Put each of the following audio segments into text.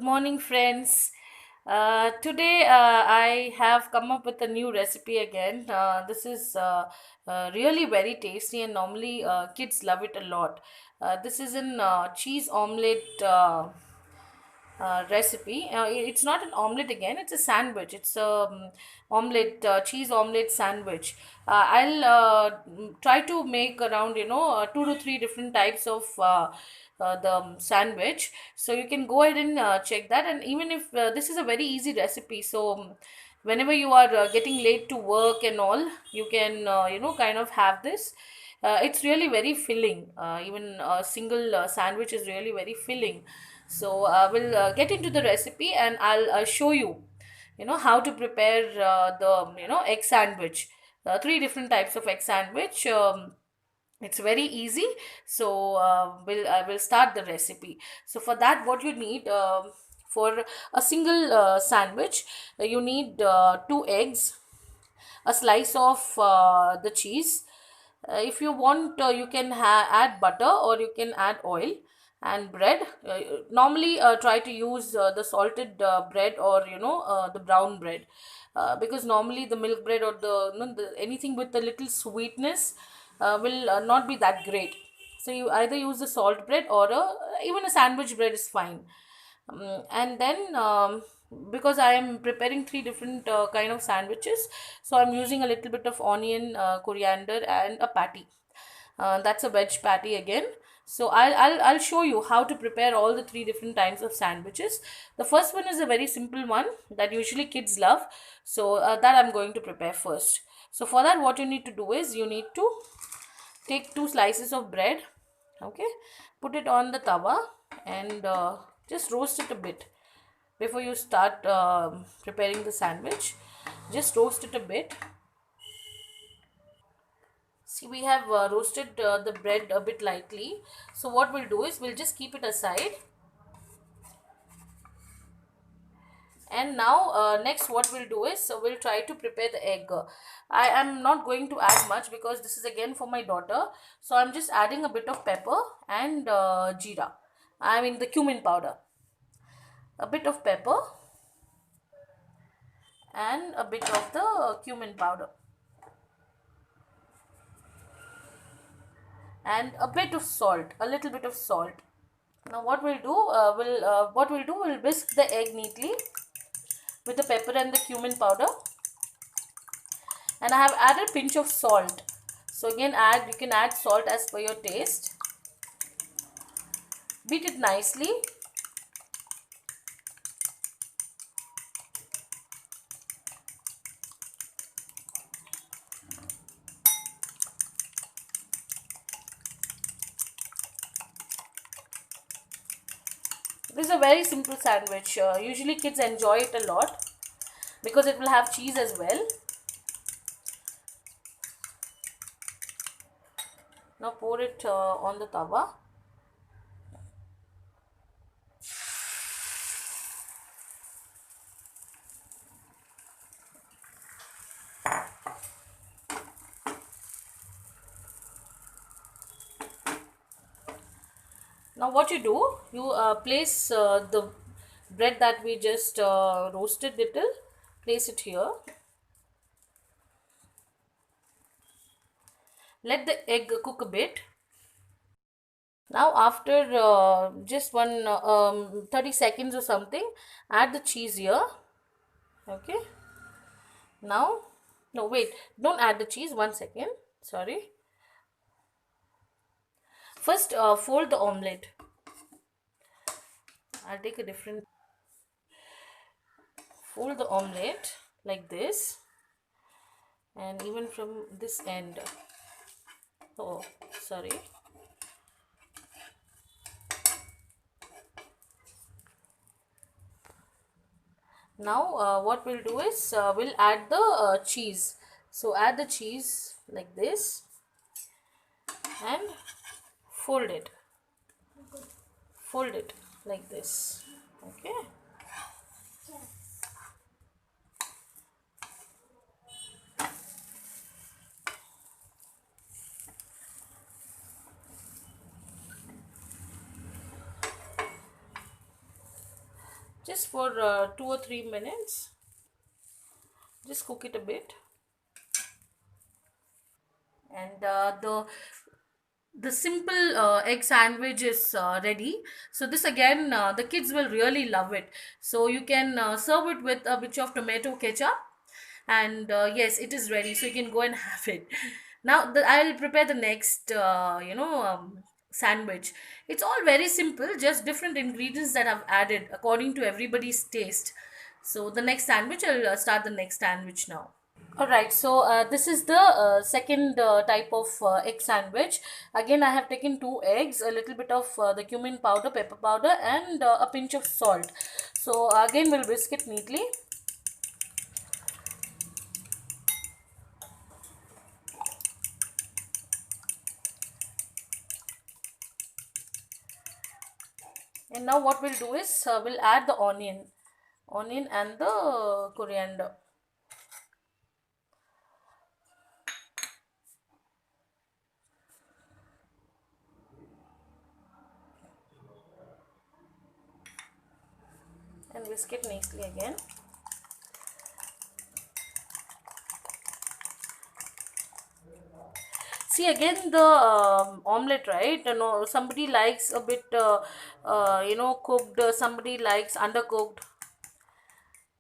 morning, friends. Today, I have come up with a new recipe again. This is really very tasty, and normally kids love it a lot. This is an cheese omelette recipe. It's not an omelette again, it's a sandwich. It's a omelette, cheese omelette sandwich. I'll try to make around, two to three different types of the sandwich. So you can go ahead and check that. And even if this is a very easy recipe, so whenever you are getting late to work and all, you can, kind of have this. It's really very filling. Even a single sandwich is really very filling. So we'll get into the recipe, and I'll show you, how to prepare the egg sandwich. Three different types of egg sandwich. It's very easy. So we'll start the recipe. So for that, what you need, for a single sandwich, you need two eggs, a slice of the cheese. If you want, you can add butter, or you can add oil, and bread. Normally, try to use the salted bread, or the brown bread, because normally the milk bread, or the anything with a little sweetness will not be that great. So you either use the salt bread, or even a sandwich bread is fine. And then, because I am preparing three different kind of sandwiches, so I'm using a little bit of onion, coriander, and a patty. That's a veg patty again. So I'll show you how to prepare all the three different types of sandwiches. The first one is a very simple one that usually kids love. So that I'm going to prepare first. So for that, what you need to do is, you need to take two slices of bread. Okay, put it on the tawa, and just roast it a bit before you start preparing the sandwich. Just roast it a bit. See, we have roasted the bread a bit lightly. So what we'll do is, we'll just keep it aside. And now, next what we'll do is, so we'll try to prepare the egg. I am not going to add much, because this is again for my daughter. So I'm just adding a bit of pepper and jeera. I mean the cumin powder. A bit of pepper and a bit of the cumin powder, and a bit of salt, a little bit of salt. Now what we'll do, we'll whisk the egg neatly with the pepper and the cumin powder, and I have added pinch of salt. So again, you can add salt as per your taste. Beat it nicely. This is a very simple sandwich. Usually kids enjoy it a lot, because it will have cheese as well. Now pour it on the tawa. Now what you do, you place the bread that we just roasted little, place it here. Let the egg cook a bit. Now after just 30 seconds or something, add the cheese here. Okay. Now, no, wait, don't add the cheese. 1 second. Sorry. First, fold the omelette. I'll take a different. Fold the omelette like this, and even from this end. Oh, sorry. Now, what we'll do is, we'll add the cheese. So add the cheese like this, and fold it. Fold it like this. Okay. just for 2 or 3 minutes. Just cook it a bit, and the simple egg sandwich is ready. So this again, the kids will really love it. So you can serve it with a bit of tomato ketchup, and yes, it is ready, so you can go and have it. Now I'll prepare the next sandwich. It's all very simple, just different ingredients that I've added according to everybody's taste. So the next sandwich, I'll start the next sandwich now. All right, so this is the second type of egg sandwich. Again, I have taken two eggs, a little bit of the cumin powder, pepper powder, and a pinch of salt. So again, we'll whisk it neatly. And now what we'll do is we'll add the onion and the coriander. And whisk it nicely again. See again the omelette, right? You know, somebody likes a bit, cooked. Somebody likes undercooked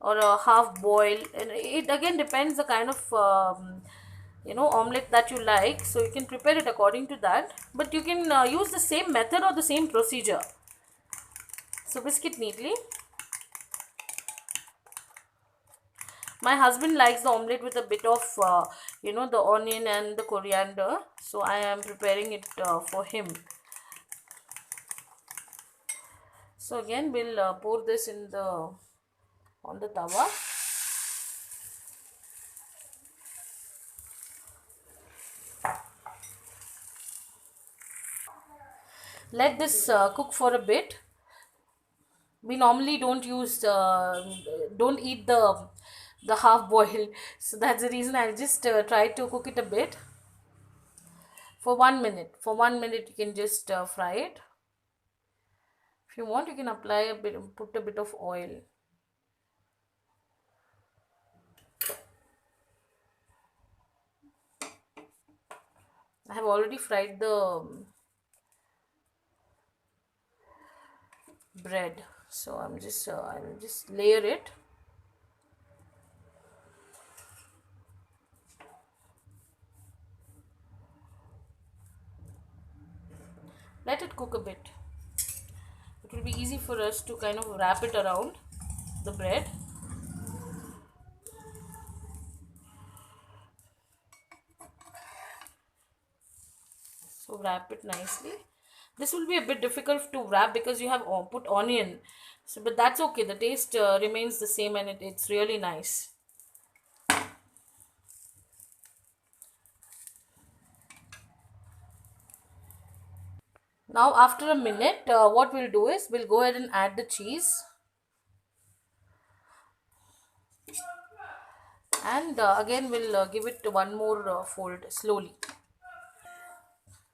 or a half boiled, and it again depends the kind of omelette that you like. So you can prepare it according to that. But you can use the same method or the same procedure. So whisk it neatly. My husband likes the omelette with a bit of, the onion and the coriander. So I am preparing it for him. So again, we'll pour this in the on the tawa. Let this cook for a bit. We normally don't eat the half boil, so that's the reason I just try to cook it a bit for 1 minute. For 1 minute, you can just fry it. If you want, you can apply a bit, put a bit of oil. I have already fried the bread, so I'll just layer it. Let it cook a bit. It will be easy for us to kind of wrap it around the bread. So wrap it nicely. This will be a bit difficult to wrap because you have put onion. So, but that's okay. The taste remains the same, and it's really nice. Now after a minute, what we'll do is we'll go ahead and add the cheese. And again we'll give it one more fold slowly.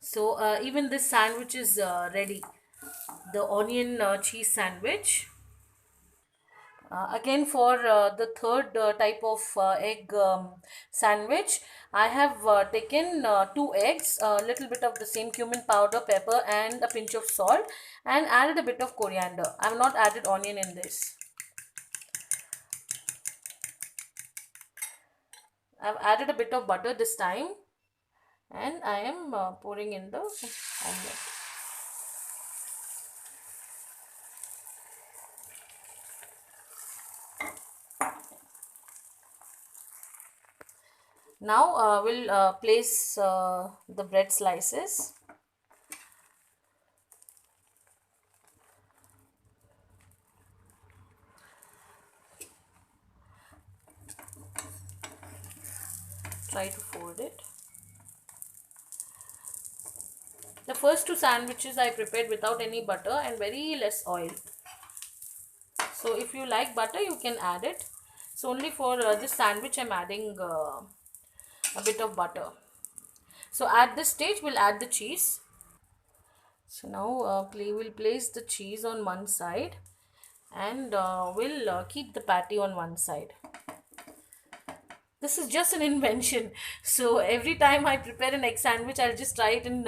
So even this sandwich is ready. The onion cheese sandwich. Again, for the third type of egg sandwich, I have taken two eggs, a little bit of the same cumin powder, pepper, and a pinch of salt, and added a bit of coriander. I have not added onion in this. I have added a bit of butter this time, and I am pouring in the omelette. Now we'll place the bread slices. Try to fold it. The first two sandwiches I prepared without any butter and very less oil. So if you like butter, you can add it. So only for this sandwich I'm adding a bit of butter. So at this stage we'll add the cheese. So now we'll place the cheese on one side, and we'll keep the patty on one side. This is just an invention. So every time I prepare an egg sandwich, I'll just try it in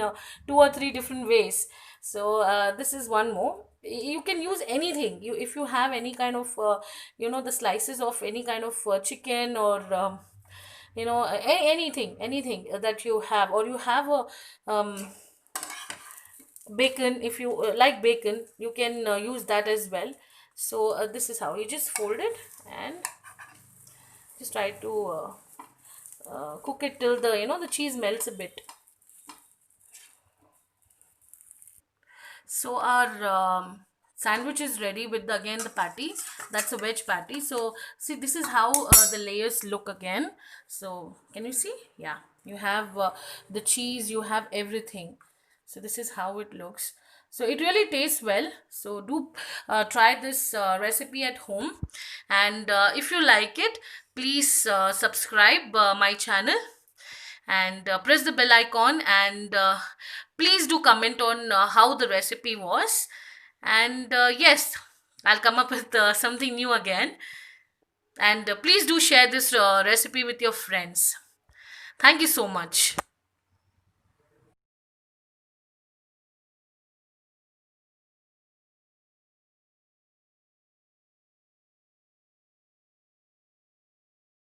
two or three different ways. So this is one more. You can use anything. You if you have any kind of the slices of any kind of chicken, or anything that you have, or you have a bacon. If you like bacon, you can use that as well. So this is how you just fold it and just try to cook it till the cheese melts a bit. So our sandwich is ready with again the patty. That's a veg patty. So see, this is how the layers look again. So can you see? Yeah, you have the cheese, you have everything. So this is how it looks. So it really tastes well. So do try this recipe at home, and if you like it, please subscribe my channel, and press the bell icon, and please do comment on how the recipe was. And yes, I'll come up with something new again. And please do share this recipe with your friends. Thank you so much.